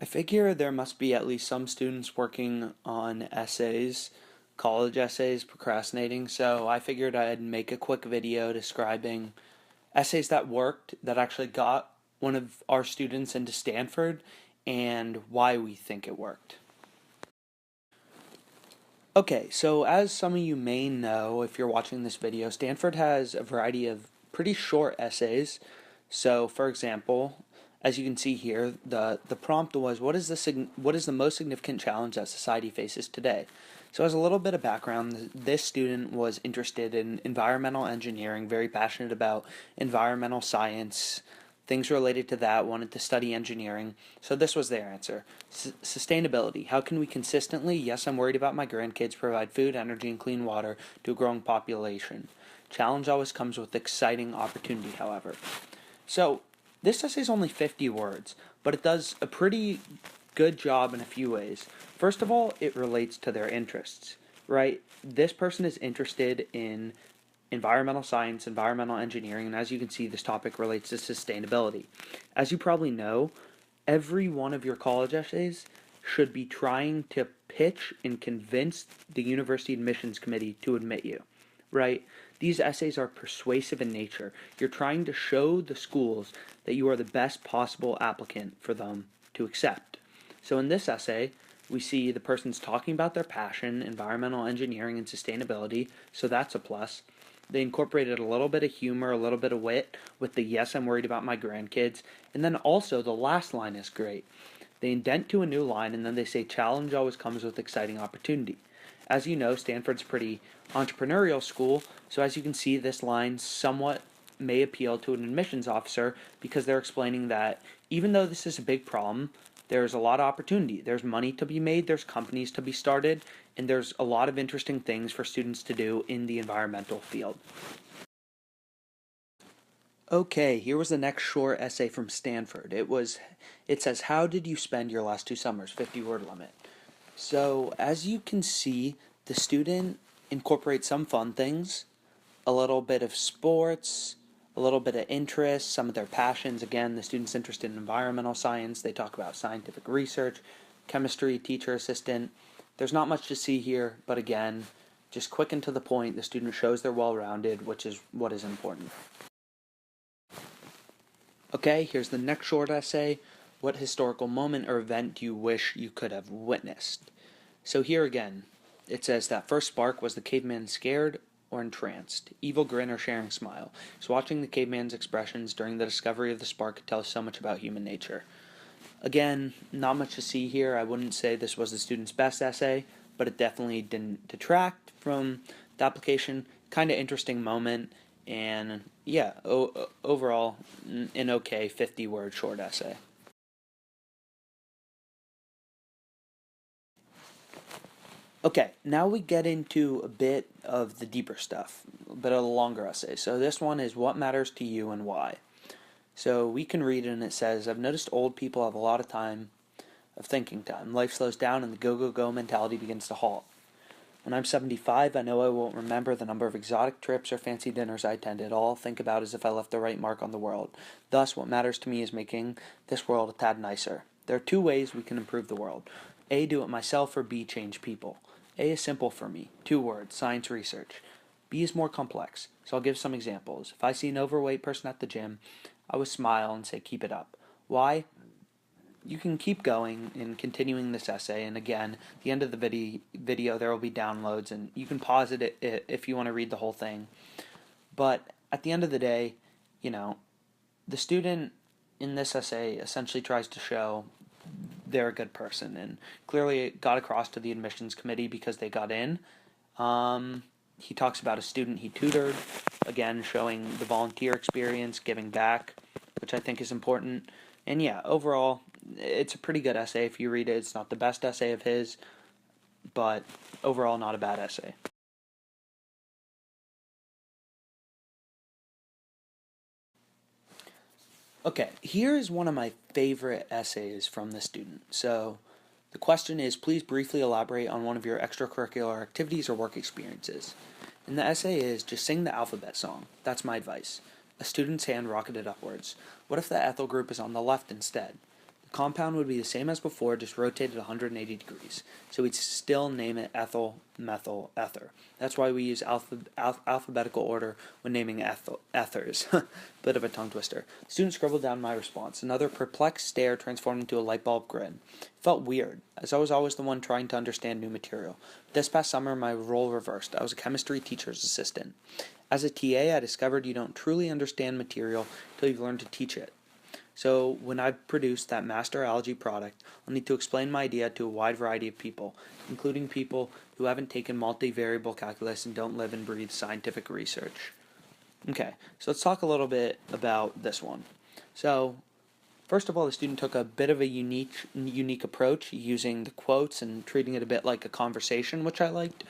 I figure there must be at least some students working on essays, college essays, procrastinating, so I figured I'd make a quick video describing essays that worked, that actually got one of our students into Stanford, and why we think it worked. Okay, so as some of you may know if you're watching this video, Stanford has a variety of pretty short essays. So, for example, as you can see here, the prompt was, what is the most significant challenge that society faces today? So as a little bit of background, this student was interested in environmental engineering, very passionate about environmental science, things related to that, wanted to study engineering. So this was their answer. Sustainability. How can we consistently, yes, I'm worried about my grandkids, provide food, energy, and clean water to a growing population? Challenge always comes with exciting opportunity, however. So this essay is only 50 words, but it does a pretty good job in a few ways. First of all, it relates to their interests, right? This person is interested in environmental science, environmental engineering, and as you can see, this topic relates to sustainability. As you probably know, every one of your college essays should be trying to pitch and convince the university admissions committee to admit you, right? These essays are persuasive in nature. You're trying to show the schools that you are the best possible applicant for them to accept. So in this essay, we see the person's talking about their passion, environmental engineering and sustainability, so that's a plus. They incorporated a little bit of humor, a little bit of wit with the yes, I'm worried about my grandkids. And then also the last line is great. They indent to a new line and then they say challenge always comes with exciting opportunity. As you know, Stanford's a pretty entrepreneurial school, so as you can see, this line somewhat may appeal to an admissions officer because they're explaining that even though this is a big problem, there's a lot of opportunity. There's money to be made, there's companies to be started, and there's a lot of interesting things for students to do in the environmental field. Okay, here was the next short essay from Stanford. It says, how did you spend your last 2 summers? 50-word limit. So, as you can see, the student incorporates some fun things, a little bit of sports, a little bit of interest, some of their passions. Again, the student's interested in environmental science. They talk about scientific research, chemistry, teacher assistant. There's not much to see here, but again, just quick and to the point, the student shows they're well-rounded, which is what is important. Okay, here's the next short essay. What historical moment or event do you wish you could have witnessed? So here again, it says that first spark, was the caveman scared or entranced? Evil grin or sharing smile? So watching the caveman's expressions during the discovery of the spark could tell us so much about human nature. Again, not much to see here. I wouldn't say this was the student's best essay, but it definitely didn't detract from the application. Kind of interesting moment, and yeah, overall, an okay 50-word short essay. Okay, now we get into a bit of the deeper stuff, a bit of the longer essay. So this one is what matters to you and why. So we can read it and it says, I've noticed old people have a lot of time, of thinking time. Life slows down and the go-go-go mentality begins to halt. When I'm 75, I know I won't remember the number of exotic trips or fancy dinners I attended. All I'll think about is if I left the right mark on the world. Thus, what matters to me is making this world a tad nicer. There are 2 ways we can improve the world. A, do it myself, or B, change people. A is simple for me. 2 words, science research. B is more complex, so I'll give some examples. If I see an overweight person at the gym, I would smile and say, keep it up. Why? You can keep going and continuing this essay, and again, at the end of the video there will be downloads, and you can pause it if you want to read the whole thing. But at the end of the day, you know, the student in this essay essentially tries to show they're a good person, and clearly it got across to the admissions committee because they got in. He talks about a student he tutored, again showing the volunteer experience, giving back, which I think is important. And yeah, overall, it's a pretty good essay. If you read it, it's not the best essay of his, but overall not a bad essay. Okay, here is one of my favorite essays from the student. So the question is, please briefly elaborate on one of your extracurricular activities or work experiences. And the essay is, just sing the alphabet song. That's my advice. A student's hand rocketed upwards. What if the ethyl group is on the left instead? The compound would be the same as before, just rotated 180 degrees. So we'd still name it ethyl, methyl, ether. That's why we use alphabetical order when naming ethers. Bit of a tongue twister. The student scribbled down my response. Another perplexed stare transformed into a light bulb grin. It felt weird, as I was always the one trying to understand new material. But this past summer, my role reversed. I was a chemistry teacher's assistant. As a TA, I discovered you don't truly understand material until you've learned to teach it. So when I produce that master algae product, I'll need to explain my idea to a wide variety of people, including people who haven't taken multivariable calculus and don't live and breathe scientific research. Okay, so let's talk a little bit about this one. So, first of all, the student took a bit of a unique approach, using the quotes and treating it a bit like a conversation, which I liked.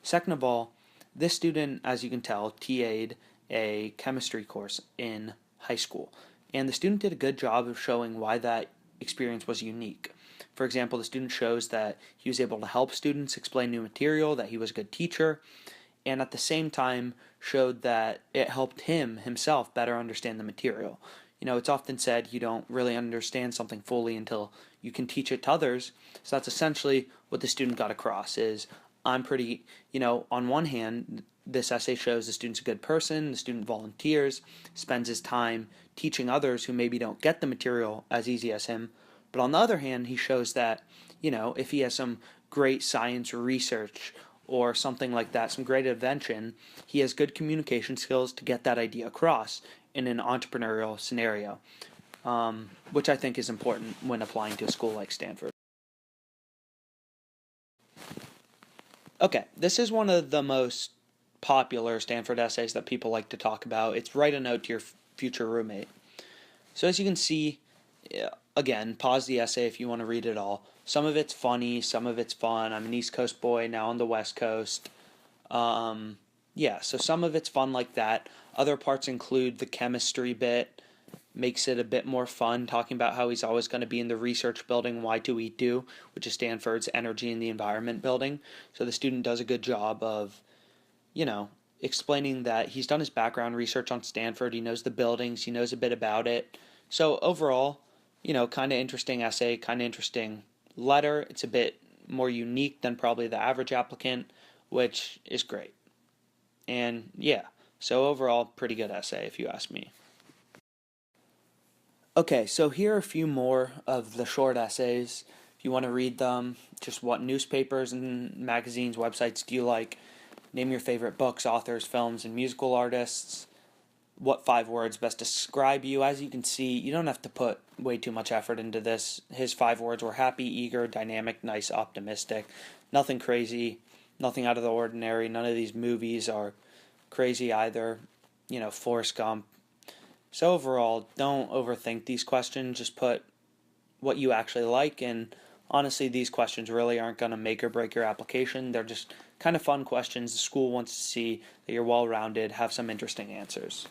Second of all, this student, as you can tell, TA'd a chemistry course in high school. And the student did a good job of showing why that experience was unique. For example, the student shows that he was able to help students explain new material, that he was a good teacher, and at the same time showed that it helped himself better understand the material. You know, it's often said you don't really understand something fully until you can teach it to others. So that's essentially what the student got across is, I'm pretty, on one hand, this essay shows the student's a good person, the student volunteers, spends his time teaching others who maybe don't get the material as easy as him. But on the other hand, he shows that, if he has some great science research or something like that, some great invention, he has good communication skills to get that idea across in an entrepreneurial scenario, which I think is important when applying to a school like Stanford. Okay, this is one of the most popular Stanford essays that people like to talk about. It's write a note to your future roommate. So as you can see, again, pause the essay if you want to read it all. Some of it's funny, some of it's fun. I'm an East Coast boy, now on the West Coast. So some of it's fun like that. Other parts include the chemistry bit, makes it a bit more fun, talking about how he's always going to be in the research building Y2E2, which is Stanford's energy and the environment building. So the student does a good job of, explaining that he's done his background research on Stanford, he knows the buildings, he knows a bit about it. So overall, kind of interesting essay, kind of interesting letter. It's a bit more unique than probably the average applicant, which is great. And so overall, pretty good essay if you ask me. Okay, so here are a few more of the short essays. If you want to read them, just what newspapers and magazines, websites do you like? Name your favorite books, authors, films, and musical artists. What 5 words best describe you? As you can see, you don't have to put way too much effort into this. His 5 words were happy, eager, dynamic, nice, optimistic. Nothing crazy, nothing out of the ordinary. None of these movies are crazy either. Forrest Gump. So overall, don't overthink these questions. Just put what you actually like, and honestly, these questions really aren't going to make or break your application. They're just kind of fun questions. The school wants to see that you're well-rounded, have some interesting answers.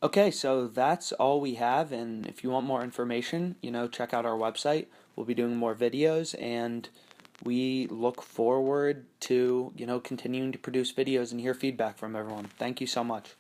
Okay, so that's all we have, and if you want more information, check out our website. We'll be doing more videos, and we look forward to, continuing to produce videos and hear feedback from everyone. Thank you so much.